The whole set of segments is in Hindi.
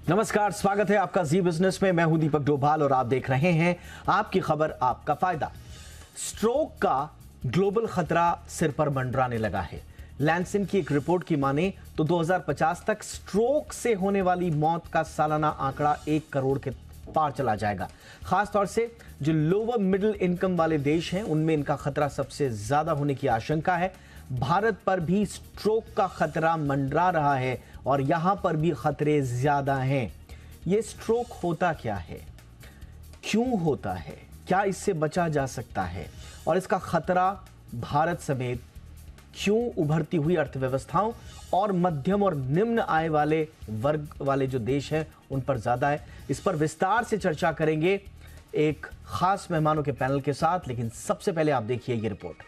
नमस्कार, स्वागत है आपका जी बिजनेस में। मैं हूं दीपक डोभाल और आप देख रहे हैं आपकी खबर आपका फायदा। स्ट्रोक का ग्लोबल खतरा सिर पर मंडराने लगा है। लैंसेट की एक रिपोर्ट की माने तो 2050 तक स्ट्रोक से होने वाली मौत का सालाना आंकड़ा 1 करोड़ के पार चला जाएगा। खासतौर से जो लोअर मिडिल इनकम वाले देश हैं उनमें इनका खतरा सबसे ज्यादा होने की आशंका है। भारत पर भी स्ट्रोक का खतरा मंडरा रहा है और यहां पर भी खतरे ज्यादा हैं। ये स्ट्रोक होता क्या है, क्यों होता है, क्या इससे बचा जा सकता है और इसका खतरा भारत समेत क्यों उभरती हुई अर्थव्यवस्थाओं और मध्यम और निम्न आय वाले वर्ग वाले जो देश हैं उन पर ज्यादा है। इस पर विस्तार से चर्चा करेंगे एक खास मेहमानों के पैनल के साथ, लेकिन सबसे पहले आप देखिए ये रिपोर्ट।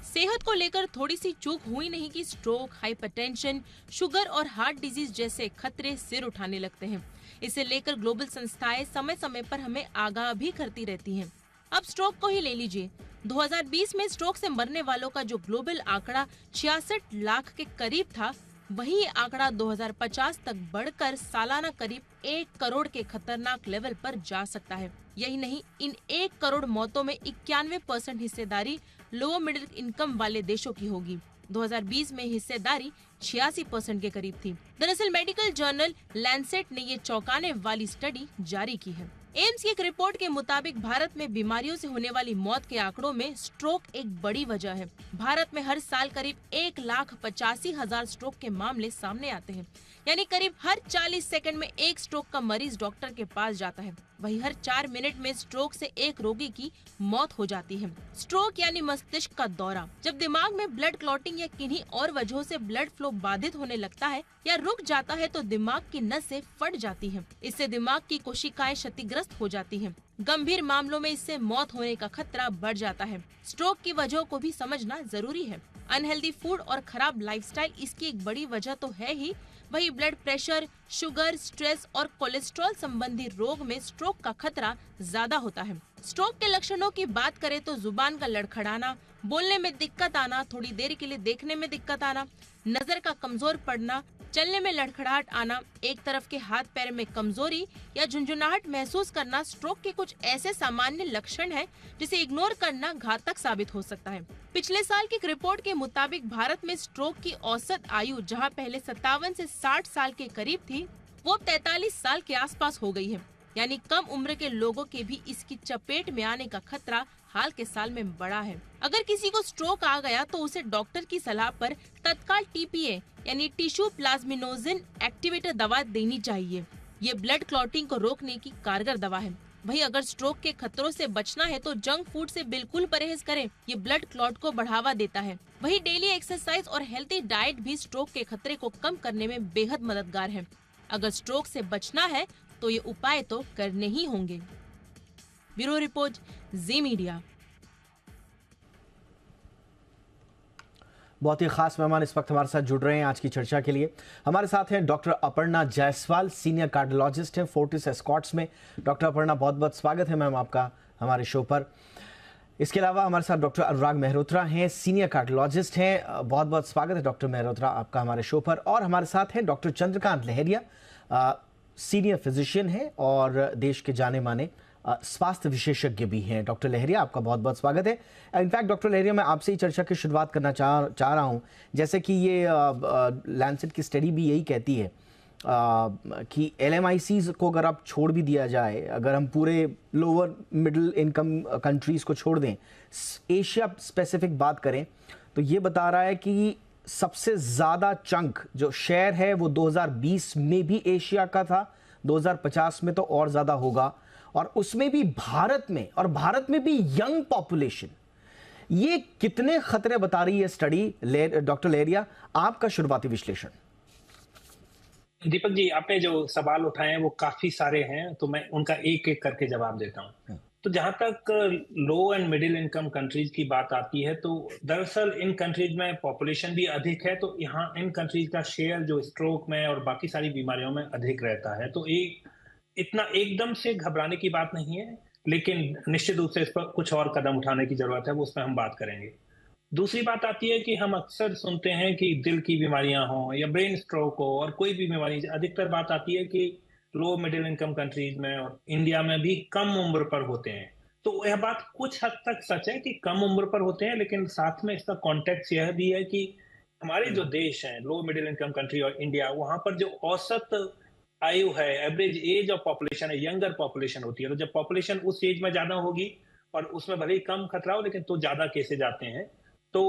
सेहत को लेकर थोड़ी सी चूक हुई नहीं कि स्ट्रोक, हाइपरटेंशन, शुगर और हार्ट डिजीज जैसे खतरे सिर उठाने लगते हैं। इसे लेकर ग्लोबल संस्थाएं समय समय पर हमें आगाह भी करती रहती हैं। अब स्ट्रोक को ही ले लीजिए। 2020 में स्ट्रोक से मरने वालों का जो ग्लोबल आंकड़ा 66 लाख के करीब था, वही ये आंकड़ा 2050 तक बढ़कर सालाना करीब 1 करोड़ के खतरनाक लेवल पर जा सकता है। यही नहीं, इन 1 करोड़ मौतों में 91% हिस्सेदारी लोअर मिडिल इनकम वाले देशों की होगी। 2020 में हिस्सेदारी 86% के करीब थी। दरअसल मेडिकल जर्नल लैंसेट ने ये चौंकाने वाली स्टडी जारी की है। एम्स की एक रिपोर्ट के मुताबिक भारत में बीमारियों से होने वाली मौत के आंकड़ों में स्ट्रोक एक बड़ी वजह है। भारत में हर साल करीब 1,85,000 स्ट्रोक के मामले सामने आते हैं, यानी करीब हर 40 सेकंड में एक स्ट्रोक का मरीज डॉक्टर के पास जाता है। वहीं हर 4 मिनट में स्ट्रोक से एक रोगी की मौत हो जाती है। स्ट्रोक यानी मस्तिष्क का दौरा। जब दिमाग में ब्लड क्लॉटिंग या किन्हीं और वजहों से ब्लड फ्लो बाधित होने लगता है या रुक जाता है तो दिमाग की नसें फट जाती हैं। इससे दिमाग की कोशिकाएं क्षतिग्रस्त हो जाती हैं। गंभीर मामलों में इससे मौत होने का खतरा बढ़ जाता है। स्ट्रोक की वजहों को भी समझना जरूरी है। अनहेल्दी फूड और खराब लाइफस्टाइल इसकी एक बड़ी वजह तो है ही, वही ब्लड प्रेशर, शुगर, स्ट्रेस और कोलेस्ट्रॉल संबंधी रोग में स्ट्रोक का खतरा ज्यादा होता है। स्ट्रोक के लक्षणों की बात करें तो जुबान का लड़खड़ाना, बोलने में दिक्कत आना, थोड़ी देर के लिए देखने में दिक्कत आना, नजर का कमजोर पड़ना, चलने में लड़खड़ाहट आना, एक तरफ के हाथ पैर में कमजोरी या झुंझुनाहट महसूस करना स्ट्रोक के कुछ ऐसे सामान्य लक्षण हैं जिसे इग्नोर करना घातक साबित हो सकता है। पिछले साल की एक रिपोर्ट के मुताबिक भारत में स्ट्रोक की औसत आयु जहां पहले 57 से 60 साल के करीब थी, वो 43 साल के आसपास हो गई है। यानी कम उम्र के लोगों के भी इसकी चपेट में आने का खतरा हाल के साल में बढ़ा है। अगर किसी को स्ट्रोक आ गया तो उसे डॉक्टर की सलाह पर तत्काल टीपीए यानी टिश्यू प्लाज्मिनोजेन एक्टिवेटर दवा देनी चाहिए। ये ब्लड क्लॉटिंग को रोकने की कारगर दवा है। वहीं अगर स्ट्रोक के खतरों से बचना है तो जंक फूड से बिल्कुल परहेज करें। ये ब्लड क्लॉट को बढ़ावा देता है। वहीं डेली एक्सरसाइज और हेल्थी डाइट भी स्ट्रोक के खतरे को कम करने में बेहद मददगार है। अगर स्ट्रोक से बचना है तो ये उपाय तो करने ही होंगे। ब्यूरो रिपोर्ट, जी मीडिया। बहुत ही खास मेहमान इस वक्त हमारे साथ जुड़ रहे हैं आज की चर्चा के लिए। हमारे साथ हैं doctor Aparna Jaiswal, senior cardiologist हैं फोर्टिस एस्कॉर्ट्स में। डॉक्टर अपर्णा, बहुत बहुत स्वागत है मैम आपका हमारे शो पर। इसके अलावा हमारे साथ डॉक्टर अनुराग मेहरोत्रा हैं, सीनियर कार्डियोलॉजिस्ट हैं। बहुत बहुत स्वागत है डॉक्टर मेहरोत्रा आपका हमारे शो पर। और हमारे साथ हैं डॉक्टर चंद्रकांत लहरिया, सीनियर फिजिशियन हैं और देश के जाने माने स्वास्थ्य विशेषज्ञ भी हैं। डॉक्टर लहरिया, आपका बहुत बहुत स्वागत है। इनफैक्ट डॉक्टर लहरिया, मैं आपसे ही चर्चा की शुरुआत करना चाह रहा हूं। जैसे कि ये लैंसेट की स्टडी भी यही कहती है कि LMICs को अगर आप छोड़ भी दिया जाए, अगर हम पूरे लोअर मिडिल इनकम कंट्रीज़ को छोड़ दें, एशिया स्पेसिफिक बात करें, तो ये बता रहा है कि सबसे ज़्यादा चंक जो शेयर है वो 2020 में भी एशिया का था, 2050 में तो और ज़्यादा होगा, और उसमें भी भारत में, और भारत में भी यंग पॉपुलेशन। ये कितने खतरे बता रही है स्टडी? डॉक्टर लहरिया, आपका शुरुआती विश्लेषण। दीपक जी, आपने जो सवाल उठाए हैं वो काफी सारे हैं, तो मैं उनका एक एक करके जवाब देता हूं। तो जहां तक लो एंड मिडिल इनकम कंट्रीज की बात आती है, तो दरअसल इन कंट्रीज में पॉपुलेशन भी अधिक है, तो यहाँ इन कंट्रीज का शेयर जो स्ट्रोक में और बाकी सारी बीमारियों में अधिक रहता है। तो इतना एकदम से घबराने की बात नहीं है, लेकिन निश्चित रूप से इस पर कुछ और कदम उठाने की जरूरत है, वो उस पर हम बात करेंगे। दूसरी बात आती है कि हम अक्सर सुनते हैं कि दिल की बीमारियां हों या ब्रेन स्ट्रोक हो और कोई भी बीमारी, अधिकतर बात आती है कि लो मिडिल इनकम कंट्रीज में और इंडिया में भी कम उम्र पर होते हैं। तो यह बात कुछ हद तक सच है कि कम उम्र पर होते हैं, लेकिन साथ में इसका कॉन्टेक्स्ट यह भी है कि हमारे जो देश हैं, लो मिडिल इनकम कंट्री और इंडिया, वहां पर जो औसत आयु है, एवरेज एज ऑफ पॉपुलेशन है, यंगर पॉपुलेशन होती है। तो जब पॉपुलेशन उस एज में ज्यादा होगी और उसमें भले ही कम खतरा हो, लेकिन तो ज्यादा केसेज आते हैं। तो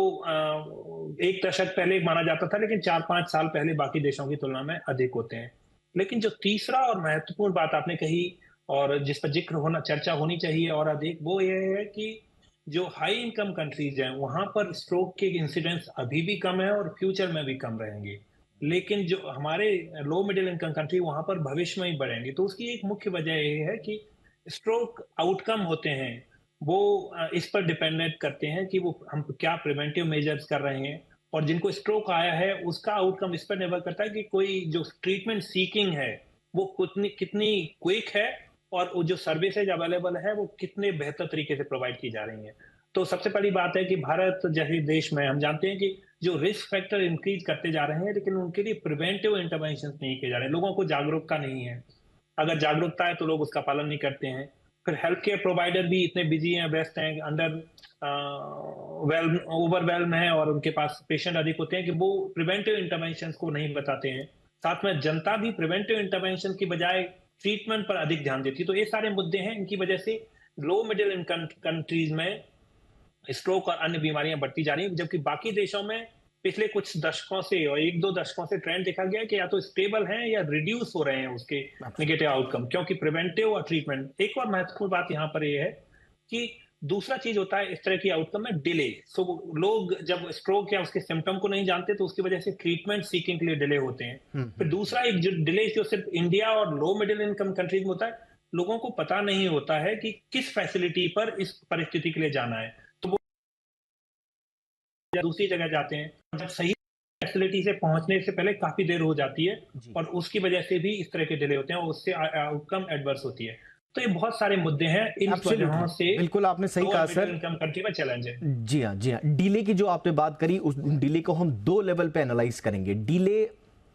एक दशक पहले माना जाता था, लेकिन 4-5 साल पहले बाकी देशों की तुलना में अधिक होते हैं। लेकिन जो तीसरा और महत्वपूर्ण बात आपने कही और जिस पर जिक्र होना, चर्चा होनी चाहिए और अधिक, वो ये है कि जो हाई इनकम कंट्रीज हैं वहां पर स्ट्रोक के इंसिडेंस अभी भी कम है और फ्यूचर में भी कम रहेंगे। लेकिन जो हमारे लो मिडिल इनकम कंट्री, वहां पर भविष्य में ही बढ़ेंगे। तो उसकी एक मुख्य वजह ये है कि स्ट्रोक आउटकम होते हैं वो इस पर डिपेंडेंट करते हैं कि वो हम क्या प्रिवेंटिव मेजर्स कर रहे हैं, और जिनको स्ट्रोक आया है उसका आउटकम इस पर निर्भर करता है कि कोई जो ट्रीटमेंट सीकिंग है वो कितनी कितनी क्विक है और वो जो सर्विसेज अवेलेबल है वो कितने बेहतर तरीके से प्रोवाइड की जा रही हैं। तो सबसे पहली बात है कि भारत जैसे देश में हम जानते हैं कि जो रिस्क फैक्टर इंक्रीज करते जा रहे हैं, लेकिन उनके लिए प्रिवेंटिव इंटरवेंशन नहीं किए जा रहे हैं। लोगों को जागरूकता नहीं है, अगर जागरूकता है तो लोग उसका पालन नहीं करते हैं। फिर हेल्थ केयर प्रोवाइडर भी इतने बिजी हैं, व्यस्त हैं, अंडर ओवरवेल्म है और उनके पास पेशेंट अधिक होते हैं कि वो प्रिवेंटिव इंटरवेंशन को नहीं बताते हैं। साथ में जनता भी प्रिवेंटिव इंटरवेंशन की बजाय ट्रीटमेंट पर अधिक ध्यान देती है। तो ये सारे मुद्दे हैं, इनकी वजह से लो मिडिल इनकम कंट्रीज में स्ट्रोक और अन्य बीमारियां बढ़ती जा रही हैं, जबकि बाकी देशों में पिछले कुछ दशकों से और 1-2 दशकों से ट्रेंड देखा गया है कि या तो स्टेबल हैं या रिड्यूस हो रहे हैं उसके नेगेटिव आउटकम, क्योंकि प्रिवेंटिव और ट्रीटमेंट। एक और महत्वपूर्ण बात यहाँ पर ये है कि दूसरा चीज होता है इस तरह की आउटकम में डिले। सो लोग जब स्ट्रोक या उसके सिम्टम को नहीं जानते तो उसकी वजह से ट्रीटमेंट सीकिंग के लिए डिले होते हैं। फिर दूसरा एक जो डिले जो सिर्फ इंडिया और लो मिडिल इनकम कंट्रीज में होता है, लोगों को पता नहीं होता है कि किस फैसिलिटी पर इस परिस्थिति के लिए जाना है, तो वो दूसरी जगह जाते हैं। जब सही फैसिलिटी से पहुंचने से पहले काफी देर हो जाती है और उसकी वजह से भी इस तरह के डिले होते हैं और उससे आउटकम एडवर्स होती है। तो ये बहुत सारे मुद्दे हैं, इन वजहों से बिल्कुल आपने सही कहा सर, इनकम कंट्री में चैलेंज है। जी हाँ, जी हाँ। डिले की जो आपने बात करी, उस डिले को हम 2 लेवल पे एनालाइज करेंगे। डिले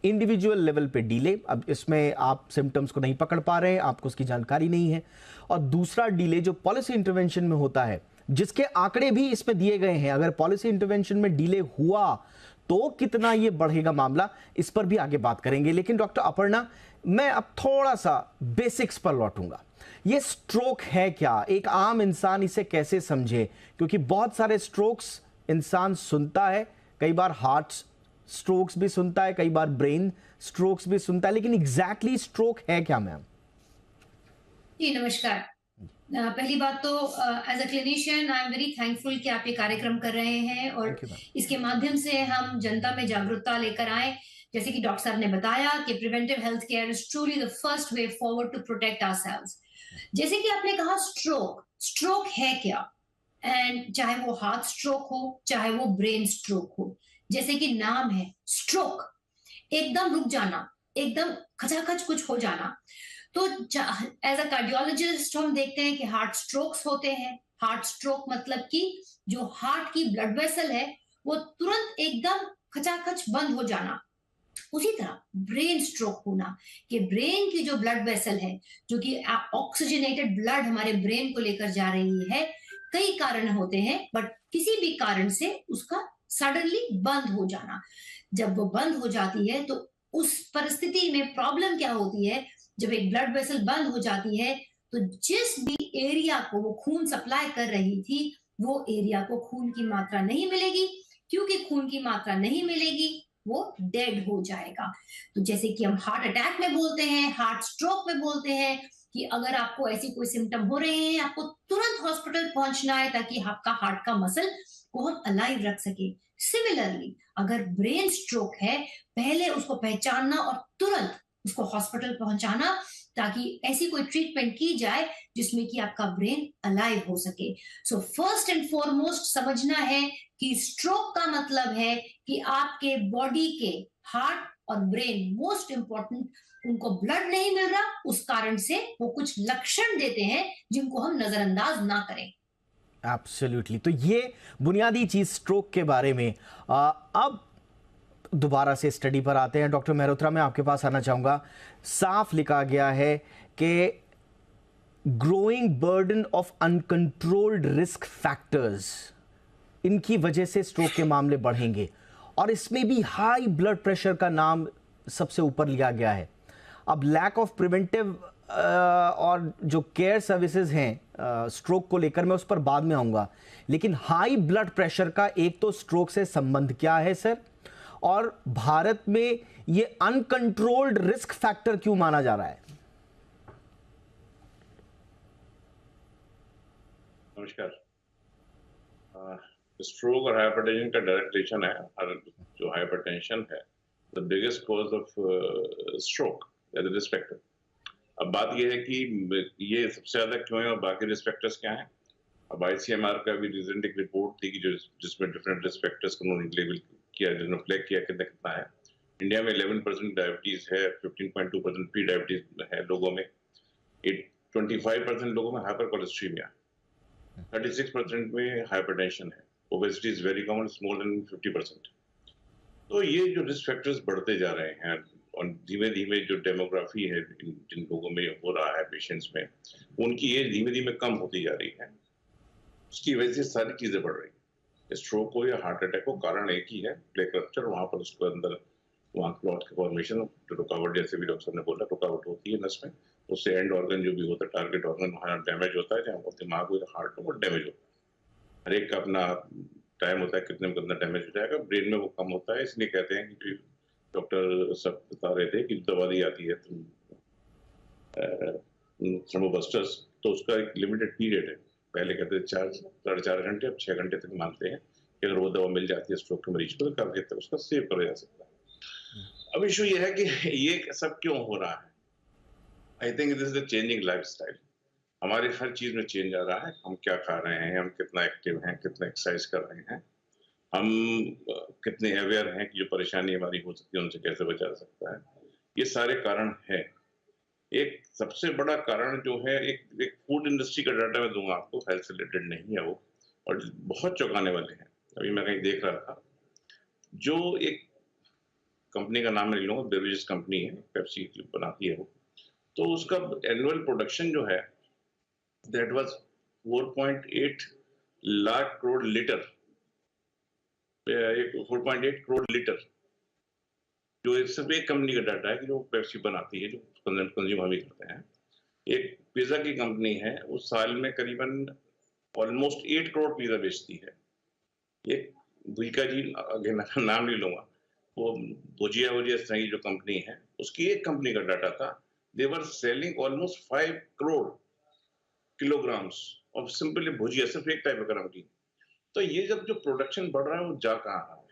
इंडिविजुअल लेवल पे डिले, अब इसमें आप सिम्टम्स को नहीं पकड़ पा रहे हैं, आपको उसकी जानकारी नहीं है, और दूसरा डिले जो पॉलिसी इंटरवेंशन में होता है, जिसके आंकड़े भी इसमें दिए गए हैं। अगर पॉलिसी इंटरवेंशन में डिले हुआ तो कितना ये बढ़ेगा मामला, इस पर भी आगे बात करेंगे। लेकिन डॉक्टर अपर्णा, मैं अब थोड़ा सा बेसिक्स पर लौटूंगा। ये स्ट्रोक है क्या? एक आम इंसान इसे कैसे समझे? क्योंकि बहुत सारे स्ट्रोक्स इंसान सुनता है, कई बार हार्ट स्ट्रोक्स भी सुनता है, कई बार ब्रेन स्ट्रोक्स भी सुनता है, लेकिन एग्जैक्टली स्ट्रोक है क्या मैम? जी नमस्कार। पहली बात तो as a clinician I am very thankful कि आप ये कार्यक्रम कर रहे हैं और इसके माध्यम से हम जनता में जागरूकता लेकर आए। जैसे कि डॉक्टर साहब ने बताया कि preventive health care is truly the first way forward to protect ourselves. जैसे कि आपने कहा स्ट्रोक है क्या, एंड चाहे वो हार्ट स्ट्रोक हो चाहे वो ब्रेन स्ट्रोक हो, जैसे कि नाम है स्ट्रोक, एकदम रुक जाना, एकदम खचाखच कुछ हो जाना। तो एज अ कार्डियोलॉजिस्ट हम देखते हैं कि हार्ट स्ट्रोक्स होते हैं। हार्ट स्ट्रोक मतलब कि जो हार्ट की ब्लड वेसल है वो तुरंत एकदम खचाखच बंद हो जाना। उसी तरह ब्रेन स्ट्रोक होना कि ब्रेन की जो ब्लड वेसल है, जो कि ऑक्सीजनेटेड ब्लड हमारे ब्रेन को लेकर जा रही है, कई कारण होते हैं, बट किसी भी कारण से उसका सडनली बंद हो जाना। जब वो बंद हो जाती है तो उस परिस्थिति में प्रॉब्लम क्या होती है, जब एक ब्लड वेसल बंद हो जाती है तो जिस भी एरिया को वो खून सप्लाई कर रही थी वो एरिया को खून की मात्रा नहीं मिलेगी। क्योंकि खून की मात्रा नहीं मिलेगी वो डेड हो जाएगा। तो जैसे कि हम हार्ट अटैक में बोलते हैं, हार्ट स्ट्रोक में बोलते हैं कि अगर आपको ऐसी कोई सिम्टम हो रहे हैं आपको तुरंत हॉस्पिटल पहुंचना है ताकि आपका हार्ट का मसल को हम अलाइव रख सके। सिमिलरली अगर ब्रेन स्ट्रोक है, पहले उसको पहचानना और तुरंत उसको हॉस्पिटल पहुंचाना ताकि ऐसी कोई ट्रीटमेंट की जाए जिसमें कि आपका ब्रेन अलाइव हो सके। सो फर्स्ट एंड फॉरमोस्ट समझना है कि स्ट्रोक का मतलब है कि आपके बॉडी के हार्ट और ब्रेन मोस्ट इंपॉर्टेंट, उनको ब्लड नहीं मिल रहा, उस कारण से वो कुछ लक्षण देते हैं जिनको हम नजरअंदाज ना करें। एब्सोल्युटली। तो ये बुनियादी चीज स्ट्रोक के बारे में। अब दोबारा से स्टडी पर आते हैं। डॉक्टर मेहरोत्रा, मैं आपके पास आना चाहूंगा। साफ लिखा गया है कि growing burden of uncontrolled risk factors, इनकी वजह से स्ट्रोक के मामले बढ़ेंगे, और इसमें भी हाई ब्लड प्रेशर का नाम सबसे ऊपर लिया गया है। अब लैक ऑफ प्रिवेंटिव और जो केयर सर्विसेज हैं स्ट्रोक को लेकर, मैं उस पर बाद में आऊंगा, लेकिन हाई ब्लड प्रेशर का एक तो स्ट्रोक से संबंध क्या है सर, और भारत में ये अनकंट्रोल्ड रिस्क फैक्टर क्यों माना जा रहा है? नमस्कार। स्ट्रोक और हाइपरटेंशन का डायरेक्ट रिलेशन है। और जो हाइपरटेंशन है the biggest cause of stroke as a risk factor. अब बात यह है कि ये सबसे ज्यादा क्यों है और बाकी रिस्क फैक्टर्स क्या हैं। अब ICMR का भी रिसेंट एक रिपोर्ट थी कि जिसमें डिफरेंट रिस्क फैक्टर्स को उन्होंने लेबल किया, जिन्होंने फ्लैग किया कितना कितना है। इंडिया में 11% डायबिटीज है, 15.2% प्री डायबिटीज है लोगों में, 25% लोगों में हाइपर कोलेस्ट्रीमिया, 36% में हाइपरटेंशन है, obesity is very common, more than 50%। तो ये जो रिस्क फैक्टर्स बढ़ते जा रहे हैं और धीमे धीमे जो डेमोग्राफी है जिन लोगों में हो रहा है पेशेंट्स में, उनकी एज धीमे धीमे कम होती जा रही है। उसकी वजह से सारी चीजें बढ़ रही हैं। स्ट्रोक हो या हार्ट अटैक हो, कारण एक ही है, प्लेक रप्चर। वहां पर उसके अंदर वहाँ क्लॉट की फॉर्मेशन, रुकावट, जैसे भी डॉक्टर ने बोला, रुकावट होती है नस में, उससे एंड ऑर्गन जो भी होता है, टारगेट ऑर्गन, वहाँ डैमेज होता है, चाहे वो दिमाग हो या हार्ट हो, वो डैमेज होता है। हर एक का अपना टाइम होता है कितने में कितना डैमेज हो जाएगा। ब्रेन में वो कम होता है, इसलिए कहते हैं कि डॉक्टर सब बता रहे थे कि दवा दी आती है थ्रोम्बोबस्टर्स, तो उसका एक लिमिटेड पीरियड है। पहले कहते थे 4-4.5 घंटे, अब 6 घंटे तक मानते हैं कि अगर वो दवा मिल जाती है स्ट्रोक के मरीज को तो काफी तक उसका सेव करा जा सकता है। अब इशू ये है कि ये सब क्यों हो रहा है। I think this is the changing lifestyle. हमारे हर चीज में चेंज आ रहा है। हम क्या खा रहे हैं, हम कितना एक्टिव हैं, कितना एक्सरसाइज कर रहे हैं, हम कितने अवेयर हैं कि जो परेशानी हमारी हो सकती है उनसे कैसे बचा जा सकता है। ये सारे कारण है। एक सबसे बड़ा कारण जो है, एक फूड इंडस्ट्री का डाटा मैं दूंगा आपको, हेल्थ से रिलेटेड नहीं है वो, और बहुत चौंकाने वाले हैं। अभी मैं कहीं देख रहा था, जो एक कंपनी का नाम नहीं लूंगा, बेवरेजेस कंपनी है, पेप्सी बनाती है वो, तो उसका एनुअल प्रोडक्शन जो है that was 4.8 lakh crore litre, 4.8 crore litre, जो सिर्फ एक कंपनी का डाटा है कि जो पेप्सी बनाती है, जो कंज्यूम हम ही करते हैं। एक पिज्जा की कंपनी है, उस साल में करीबन ऑलमोस्ट 8 करोड़ पिज्जा बेचती है। एक भुजिया जी, आगे नाम नहीं लूंगा, वो भुजिया सही जो कंपनी है, उसकी एक कंपनी का डाटा था, they were selling almost 5 crore kilograms of simply bhujia, सिर्फ एक टाइप का नमकीन। तो ये जब जो प्रोडक्शन बढ़ रहा है वो जा कहाँ रहा है,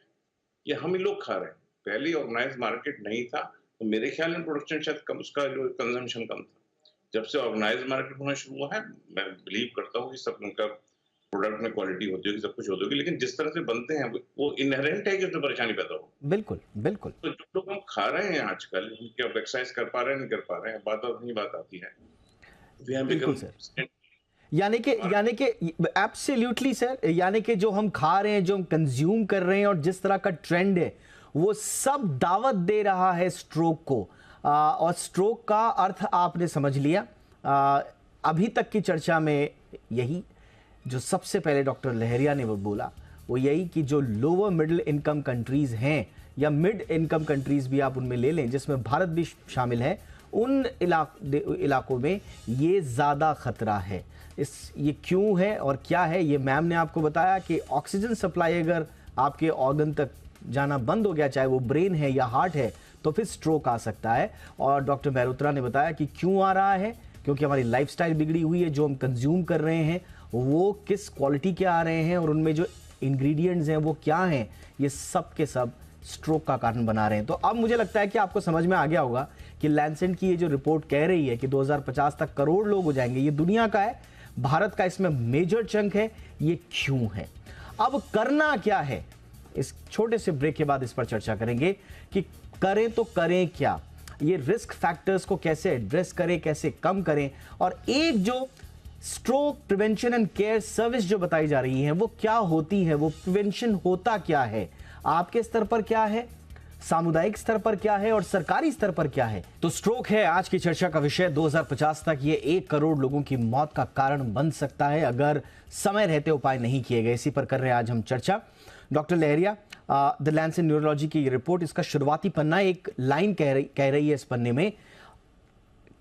ये हम ही लोग खा रहे हैं। पहले ऑर्गेनाइज मार्केट नहीं था तो मेरे ख्याल में प्रोडक्शन शायद कम, उसका जो कंजम्पशन कम था। जब से ऑर्गेनाइज मार्केट होना शुरू हुआ है, मैं बिलीव करता हूँ कि सब उनका प्रोडक्ट में क्वालिटी होती होगी, सब कुछ होती होगी, लेकिन जिस तरह से बनते हैं वो इनहेरेंट है कि उसमें परेशानी पैदा हो। बिल्कुल बिल्कुल। तो जो लोग हम खा रहे हैं आजकल, हम क्या एक्सरसाइज कर पा रहे हैं, नहीं कर पा रहे हैं, बात आती है। बिल्कुल सर। यानी कि एब्सोल्युटली सर, यानी कि जो हम खा रहे हैं, जो हम कंज्यूम कर रहे हैं और जिस तरह का ट्रेंड है, वो सब दावत दे रहा है स्ट्रोक को। और स्ट्रोक का अर्थ आपने समझ लिया। अभी तक की चर्चा में यही जो सबसे पहले डॉक्टर लहरिया ने वो बोला, वो यही कि जो लोअर मिडिल इनकम कंट्रीज हैं या मिड इनकम कंट्रीज भी आप उनमें ले लें, जिसमें भारत भी शामिल है, उन इलाकों में ये ज़्यादा खतरा है। ये क्यों है और क्या है, ये मैम ने आपको बताया कि ऑक्सीजन सप्लाई अगर आपके ऑर्गन तक जाना बंद हो गया, चाहे वो ब्रेन है या हार्ट है, तो फिर स्ट्रोक आ सकता है। और डॉक्टर मेहरोत्रा ने बताया कि क्यों आ रहा है, क्योंकि हमारी लाइफस्टाइल बिगड़ी हुई है, जो हम कंज्यूम कर रहे हैं वो किस क्वालिटी के आ रहे हैं और उनमें जो इंग्रेडिएंट्स हैं वो क्या हैं, ये सब के सब स्ट्रोक का कारण बना रहे हैं। तो अब मुझे लगता है कि आपको समझ में आ गया होगा कि लैंसेट की ये जो रिपोर्ट कह रही है कि 2050 तक करोड़ लोग हो जाएंगे, ये दुनिया का है, भारत का इसमें मेजर चंक है, ये क्यों है, अब करना क्या है, इस छोटे से ब्रेक के बाद इस पर चर्चा करेंगे कि करें तो करें क्या, ये रिस्क फैक्टर्स को कैसे एड्रेस करें, कैसे कम करें, और एक जो stroke prevention and care service जो बताई जा रही है वो क्या होती है, वो प्रिवेंशन होता क्या है, आपके स्तर पर क्या है, सामुदायिक स्तर पर क्या है और सरकारी स्तर पर क्या है। तो स्ट्रोक है आज की चर्चा का विषय। 2050 तक ये 1 करोड़ लोगों की मौत का कारण बन सकता है अगर समय रहते उपाय नहीं किए गए। इसी पर कर रहे हैं आज हम चर्चा। Doctor Lahariya, the Lancet Neurology की ये रिपोर्ट, इसका शुरुआती पन्ना एक लाइन कह रही है इस पन्ने में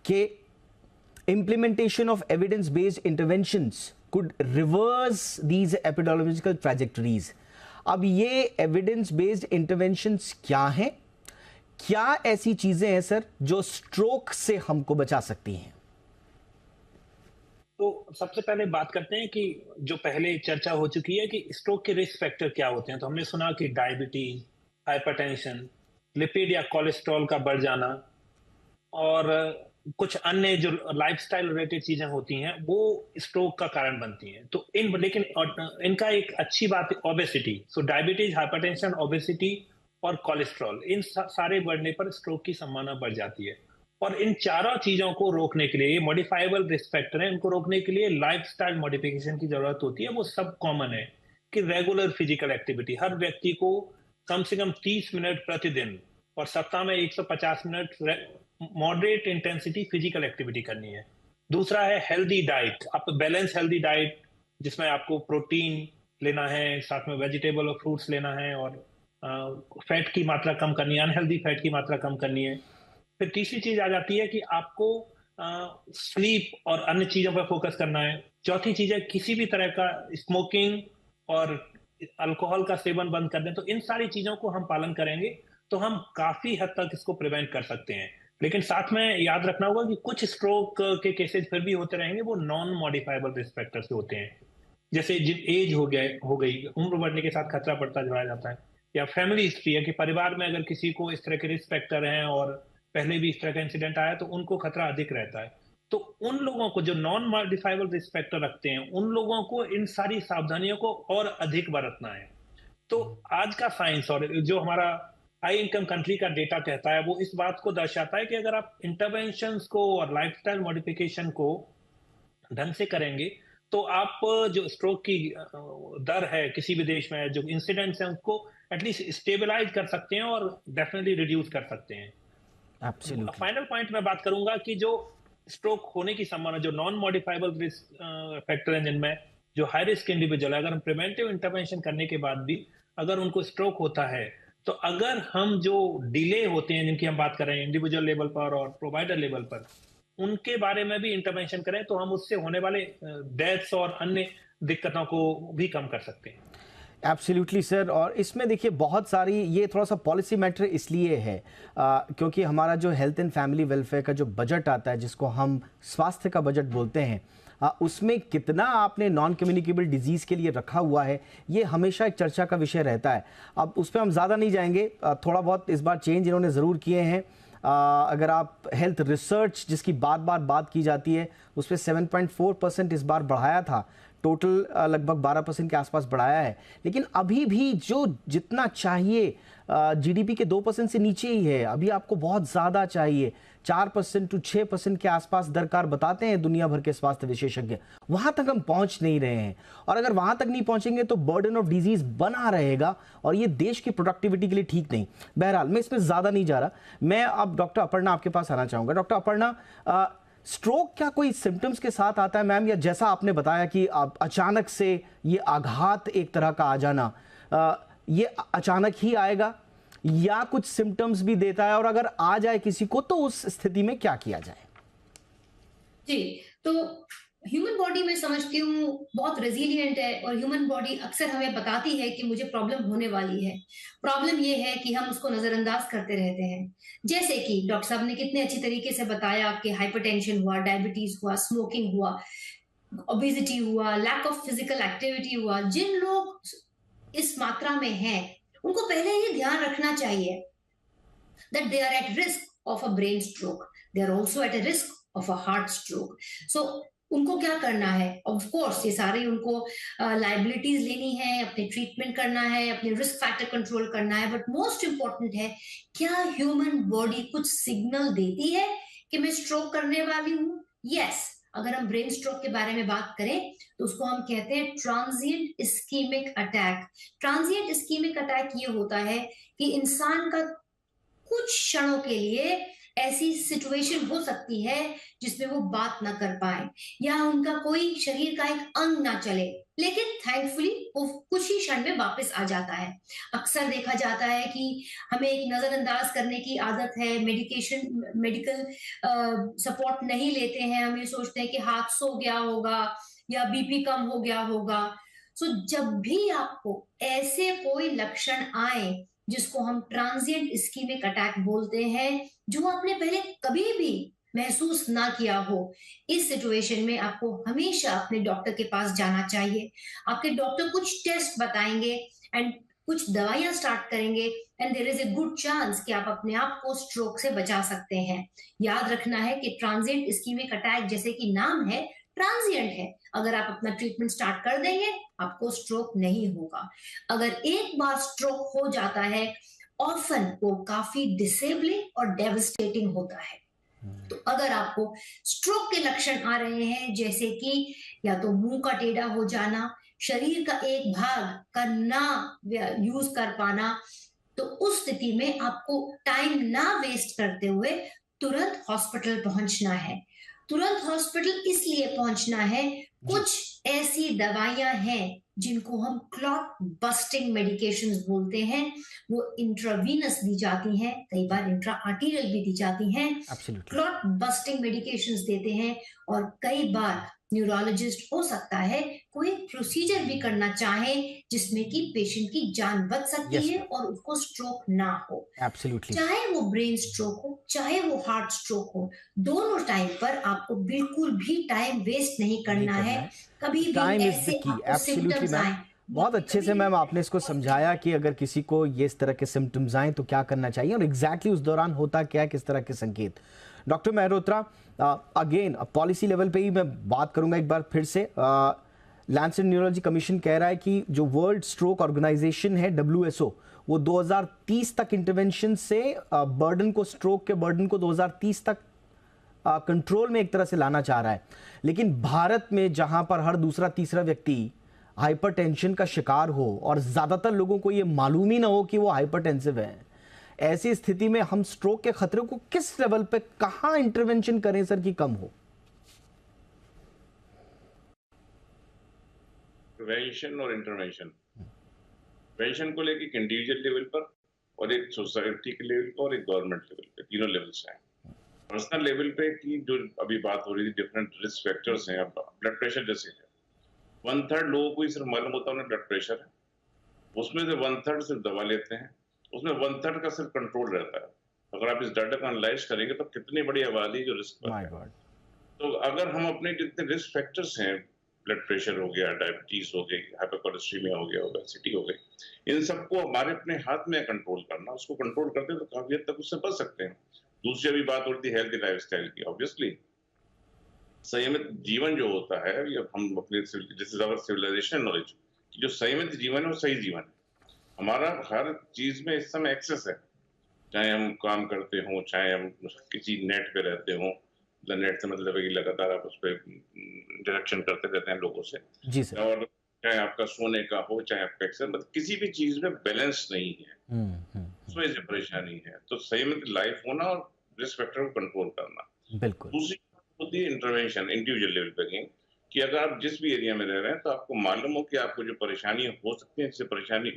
कि implementation of evidence-based interventions could reverse these epidemiological trajectories. अब ये evidence-based interventions क्या हैं? क्या ऐसी चीजें हैं सर जो स्ट्रोक से हमको बचा सकती हैं? तो सबसे पहले बात करते हैं कि जो पहले चर्चा हो चुकी है कि स्ट्रोक के रिस्क फैक्टर क्या होते हैं। तो हमने सुना कि डायबिटीज, हाइपरटेंशन, लिपिड या कोलेस्ट्रॉल का बढ़ जाना और कुछ अन्य जो लाइफस्टाइल रिलेटेड चीजें होती हैं वो स्ट्रोक का कारण बनती हैं। तो लेकिन इनका एक अच्छी बात है ओबेसिटी। सो डायबिटीज, हाइपरटेंशन, ओबेसिटी और कोलेस्ट्रॉल, इन सारे बढ़ने पर स्ट्रोक की संभावना बढ़ जाती है। और इन चारों चीजों को रोकने के लिए, ये मॉडिफाइबल रिस्क फैक्टर है, इनको रोकने के लिए लाइफस्टाइल मॉडिफिकेशन की जरूरत होती है। वो सब कॉमन है कि रेगुलर फिजिकल एक्टिविटी, हर व्यक्ति को कम से कम 30 मिनट प्रतिदिन और सप्ताह में 150 minute moderate intensity physical activity करनी है। दूसरा है हेल्दी डाइट, आप बैलेंस हेल्दी डाइट जिसमें आपको प्रोटीन लेना है, साथ में वेजिटेबल और फ्रूट्स लेना है और फैट की मात्रा कम करनी है, अनहेल्दी फैट की मात्रा कम करनी है। फिर तीसरी चीज आ जाती है कि आपको स्लीप और अन्य चीजों पर फोकस करना है। चौथी चीज है किसी भी तरह का स्मोकिंग और अल्कोहल का सेवन बंद कर दें। तो इन सारी चीजों को हम पालन करेंगे तो हम काफी हद तक इसको प्रिवेंट कर सकते हैं। लेकिन साथ में याद रखना होगा कि कुछ स्ट्रोक के केसेस फिर भी होते रहेंगे, वो नॉन मॉडिफाइबल रिस्क फैक्टर से होते हैं। जैसे जिन एज हो गई, उम्र बढ़ने के साथ खतरा बढ़ता चला जाता है, या फैमिली हिस्ट्री है कि परिवार में अगर किसी को इस तरह के रिस्क फैक्टर हैं और पहले भी इस तरह का इंसिडेंट आया तो उनको खतरा अधिक रहता है। तो उन लोगों को जो नॉन मॉडिफाइबल रिस्क फैक्टर रखते हैं, उन लोगों को इन सारी सावधानियों को और अधिक बरतना है। तो आज का साइंस और जो हमारा हाई इनकम कंट्री का डेटा कहता है वो इस बात को दर्शाता है कि अगर आप इंटरवेंशंस को और लाइफस्टाइल मॉडिफिकेशन को ढंग से करेंगे तो आप जो स्ट्रोक की दर है किसी भी देश में, जो इंसिडेंट्स हैं, उसको एटलीस्ट स्टेबलाइज कर सकते हैं और डेफिनेटली रिड्यूस कर सकते हैं। Absolutely. फाइनल पॉइंट मैं बात करूंगा कि जो स्ट्रोक होने की संभावना, जो नॉन मॉडिफाइबल रिस्क फैक्टर हैं जिनमें जो हाई रिस्क इंडिविजुअल है, अगर हम प्रिवेंटिव इंटरवेंशन करने के बाद भी अगर उनको स्ट्रोक होता है तो अगर हम जो डिले होते हैं जिनकी हम बात कर रहे हैं इंडिविजुअल लेवल पर और प्रोवाइडर लेवल पर, उनके बारे में भी इंटरवेंशन करें तो हम उससे होने वाले डेथ्स और अन्य दिक्कतों को भी कम कर सकते हैं। Absolutely sir. और इसमें देखिए बहुत सारी, ये थोड़ा सा पॉलिसी मैटर इसलिए है क्योंकि हमारा जो हेल्थ एंड फैमिली वेलफेयर का जो बजट आता है, जिसको हम स्वास्थ्य का बजट बोलते हैं, उसमें कितना आपने नॉन कम्युनिकेबल डिजीज़ के लिए रखा हुआ है, ये हमेशा एक चर्चा का विषय रहता है। अब उस पर हम ज़्यादा नहीं जाएंगे। थोड़ा बहुत इस बार चेंज इन्होंने ज़रूर किए हैं। अगर आप हेल्थ रिसर्च जिसकी बात की जाती है, उस पर 7.4% इस बार बढ़ाया था, टोटल लगभग 12% के आसपास बढ़ाया है। लेकिन अभी भी जो जितना चाहिए जीडीपी के 2% से नीचे ही है। अभी आपको बहुत ज़्यादा चाहिए, 4% टू 6% के आसपास दरकार बताते हैं दुनिया भर के स्वास्थ्य विशेषज्ञ। वहाँ तक हम पहुँच नहीं रहे हैं, और अगर वहाँ तक नहीं पहुँचेंगे तो बर्डन ऑफ डिजीज़ बना रहेगा और ये देश की प्रोडक्टिविटी के लिए ठीक नहीं। बहरहाल मैं इसमें ज़्यादा नहीं जा रहा। मैं अब डॉक्टर अपर्णा आपके पास आना चाहूँगा। डॉक्टर अपर्णा, स्ट्रोक क्या कोई सिम्टम्स के साथ आता है मैम, या जैसा आपने बताया कि अचानक से ये आघात एक तरह का आ जाना, ये अचानक ही आएगा या कुछ सिम्टम्स भी देता है, और अगर आ जाए किसी को तो उस स्थिति में क्या किया जाए? जी, तो ह्यूमन बॉडी मैं समझती हूँ बहुत रेजिलिएंट है, और ह्यूमन बॉडी अक्सर हमें बताती है कि मुझे प्रॉब्लम होने वाली है। प्रॉब्लम ये है कि हम उसको नजरअंदाज करते रहते हैं। जैसे कि डॉक्टर साहब ने कितने अच्छी तरीके से बताया कि हाइपरटेंशन हुआ, डायबिटीज हुआ, स्मोकिंग हुआ, ओबेसिटी हुआ, लैक ऑफ फिजिकल एक्टिविटी हुआ। जिन लोग इस मात्रा में हैं उनको पहले ही ध्यान रखना चाहिए that they are at risk of a brain stroke. They are also at a risk of a heart stroke. So उनको क्या करना है? ऑफ कोर्स ये सारे उनको लायबिलिटीज लेनी है, अपने ट्रीटमेंट करना है, अपने रिस्क फैक्टर कंट्रोल करना है, बट मोस्ट इंपॉर्टेंट है क्या ह्यूमन बॉडी कुछ सिग्नल देती है कि मैं स्ट्रोक करने वाली हूँ? यस। अगर हम ब्रेन स्ट्रोक के बारे में बात करें तो उसको हम कहते हैं transient ischaemic attack. Transient ischaemic attack ये होता है कि इंसान का कुछ क्षणों के लिए ऐसी सिचुएशन हो सकती है जिसमें वो बात ना कर पाए या उनका कोई शरीर का एक अंग ना चले, लेकिन थैंकफुली वो कुछ ही क्षण में वापस आ जाता है। अक्सर देखा जाता है कि हमें एक नजरअंदाज करने की आदत है, मेडिकल सपोर्ट नहीं लेते हैं, हम ये सोचते हैं कि हाथ सो गया होगा या बीपी कम हो गया होगा। सो जब भी आपको ऐसे कोई लक्षण आए जिसको हम ट्रांजिएंट इस्कीमिक अटैक बोलते हैं, जो आपने पहले कभी भी महसूस ना किया हो, इस सिचुएशन में आपको हमेशा अपने डॉक्टर के पास जाना चाहिए। आपके डॉक्टर कुछ टेस्ट बताएंगे एंड कुछ दवाइयां स्टार्ट करेंगे and there is a good chance कि आप अपने आप को स्ट्रोक से बचा सकते हैं। याद रखना है कि ट्रांजिएंट इस्कीमिक अटैक जैसे कि नाम है, ट्रांजिएंट है। अगर आप अपना ट्रीटमेंट स्टार्ट कर देंगे आपको स्ट्रोक नहीं होगा। अगर एक बार स्ट्रोक हो जाता है ऑफन वो काफी डिसेबलिंग और डेवस्टेटिंग होता है। तो अगर आपको स्ट्रोक के लक्षण आ रहे हैं जैसे कि या तो मुंह का टेढ़ा हो जाना, शरीर का एक भाग का ना यूज कर पाना, तो उस स्थिति में आपको टाइम ना वेस्ट करते हुए तुरंत हॉस्पिटल पहुंचना है। तुरंत हॉस्पिटल इसलिए पहुंचना है, कुछ ऐसी दवाइयां हैं जिनको हम क्लॉट बस्टिंग मेडिकेशंस बोलते हैं, वो इंट्रावीनस दी जाती हैं, कई बार इंट्रा आर्टीरियल भी दी जाती हैं। क्लॉट बस्टिंग मेडिकेशंस देते हैं और कई बार न्यूरोलॉजिस्ट हो सकता है कोई प्रोसीजर भी करना चाहे जिसमें कि पेशेंट की जान बच सकती है और उसको स्ट्रोक ना हो। चाहे वो ब्रेन स्ट्रोक हो चाहे वो हार्ट स्ट्रोक हो, दोनों टाइम पर आपको बिल्कुल भी टाइम वेस्ट नहीं करना है। कभी भी ऐसे आपको सिम्पटम्स आए, बहुत अच्छे से मैम आपने इसको समझाया कि अगर किसी को ये इस तरह के सिम्टम्स आए तो क्या करना चाहिए और एग्जैक्टली उस दौरान होता क्या है, किस तरह के संकेत। Doctor Mehrotra, again policy level पे ही मैं बात करूंगा एक बार फिर से। लैंसेट न्यूरोलॉजी कमीशन कह रहा है कि जो वर्ल्ड स्ट्रोक ऑर्गेनाइजेशन है WHO, वो 2030 तक इंटरवेंशन से बर्डन को, स्ट्रोक के बर्डन को 2030 तक कंट्रोल में एक तरह से लाना चाह रहा है। लेकिन भारत में जहां पर हर दूसरा तीसरा व्यक्ति हाइपरटेंशन का शिकार हो और ज्यादातर लोगों को ये मालूम ही ना हो कि वो हाइपरटेंसिव है, ऐसी स्थिति में हम स्ट्रोक के खतरे को किस लेवल पे कहां इंटरवेंशन करें सर कि कम हो? प्रिवेंशन और इंटरवेंशन, प्रिवेंशन को लेकर एक इंडिविजुअल लेवल पर और एक सोसाइटी के लेवल पर और एक गवर्नमेंट लेवल पे, तीनों लेवल्स हैं। पर्सनल लेवल पे की जो अभी बात हो रही थी, डिफरेंट रिस्क फैक्टर्स हैं। अब ब्लड प्रेशर जैसे है, 1/3 लोगों को ही सिर्फ मालूम होता है उन्हें ब्लड प्रेशर है, उसमें से 1/3 सिर्फ दवा लेते हैं, उसमें 1/3 का सिर्फ कंट्रोल रहता है। अगर आप इस डाटा को एनालाइज करेंगे तो कितनी बड़ी आबादी जो रिस्क पर है। तो अगर हम अपने जितने रिस्क फैक्टर्स हैं, ब्लड प्रेशर हो गया, डायबिटीज हो गई, हाइपरकोलेस्टेरोलिया हो गया, ओबेसिटी हो गई, इन सबको हमारे अपने हाथ में कंट्रोल करना, उसको कंट्रोल करते हैं तो काफी हद तक उससे बच सकते हैं। दूसरी अभी बात होती है हेल्थी लाइफस्टाइल की। ऑब्वियसली संयमित जीवन जो होता है, हम अपने this is our civilization knowledge, जो संयमित जीवन है वो सही जीवन है। हमारा हर चीज में इस समय एक्सेस है, चाहे हम काम करते हों, चाहे हम किसी नेट पे रहते हों, नेट से मतलब है कि लगातार आप उस पर इंटरेक्शन करते रहते हैं लोगों से जी सर। और चाहे आपका सोने का हो, चाहे आपका एक्सेस, मतलब किसी भी चीज में बैलेंस नहीं है, उसमें से परेशानी है। तो संयमित लाइफ होना और रिस्क फैक्टर को कंट्रोल करना। बिल्कुल। दूसरी होती है इंटरवेंशन, इंडिविजुअल लेवल पे, कि अगर आप जिस भी एरिया में रह रहे हैं तो आपको मालूम हो कि आपको जो परेशानी हो सकती है,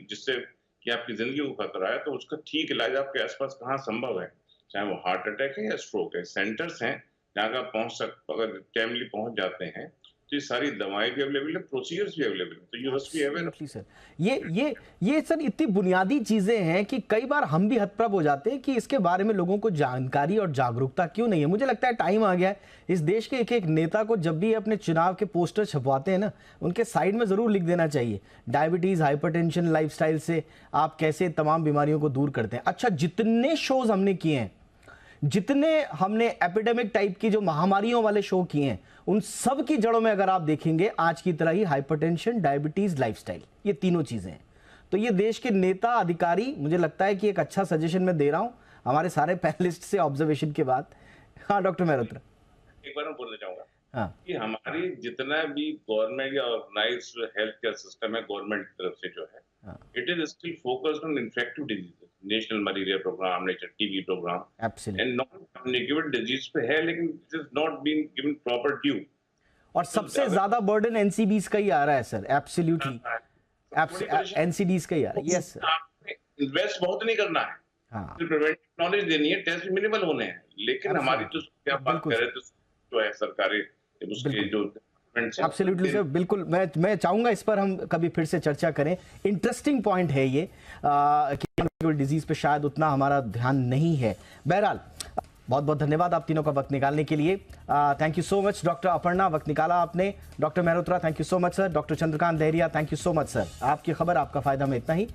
जिससे कि आपकी जिंदगी को खतरा है, तो उसका ठीक इलाज आपके आसपास कहाँ संभव है, चाहे वो हार्ट अटैक है या स्ट्रोक है। सेंटर्स हैं जहाँ आप अगर टाइमली पहुंच जाते हैं तो ये सारी दवाएं भी अवेलेबल है, प्रोसीजर्स भी अवेलेबल है, तो you must be aware. Sir ये सर इतनी बुनियादी चीजें हैं कि कई बार हम भी हतप्रभ हो जाते हैं कि इसके बारे में लोगों को जानकारी और जागरूकता क्यों नहीं है। मुझे लगता है टाइम आ गया है इस देश के एक एक नेता को, जब भी अपने चुनाव के पोस्टर छपवाते हैं ना, उनके साइड में जरूर लिख देना चाहिए डायबिटीज, हाइपरटेंशन, लाइफस्टाइल से आप कैसे तमाम बीमारियों को दूर करते हैं। अच्छा, जितने शोज हमने किए हैं, जितने हमने एपिडेमिक टाइप की जो महामारियों वाले शो किए हैं, उन सब की जड़ों में अगर आप देखेंगे आज की तरह ही हाइपरटेंशन, डायबिटीज, लाइफस्टाइल, ये तीनों चीजें हैं। तो ये देश के नेता अधिकारी, मुझे लगता है कि एक अच्छा सजेशन मैं दे रहा हूं हमारे सारे पैनलिस्ट से ऑब्जर्वेशन के बाद। हाँ डॉक्टर मेहरोत्रा, एक बार मैं बोलना चाहूंगा हाँ कि हमारी जितना भी गवर्नमेंट या ऑर्गेनाइज हेल्थ केयर सिस्टम है गवर्नमेंट की तरफ से जो है, it is still focused on infective diseases, national malaria programme, national TB programme and non communicable disease पे है, लेकिन it is not been given proper due. और सबसे ज्यादा बर्डन एनसीडीज का ही आ रहा है सर, एब्सोल्युटली एनसीडीज का ही आ रहा है। यस सर, इन्वेस्ट बहुत नहीं करना है, हाँ प्रिवेंटिव नॉलेज देनी है, टेस्ट मिनिमल होने हैं, लेकिन हमारी जो क्या बात करें तो जो है सरकारी उसके जो एब्सोल्युटली सर, बिल्कुल। मैं चाहूंगा इस पर हम कभी फिर से चर्चा करें। इंटरेस्टिंग पॉइंट है ये कि डिजीज पे शायद उतना हमारा ध्यान नहीं है। बहरहाल बहुत बहुत धन्यवाद आप तीनों का वक्त निकालने के लिए। Thank you so much doctor Aparna, वक्त निकाला आपने। Doctor Mehrotra, thank you so much sir. Doctor Chandrakant Lahariya, thank you so much sir. आपकी खबर, आपका फायदा में इतना ही।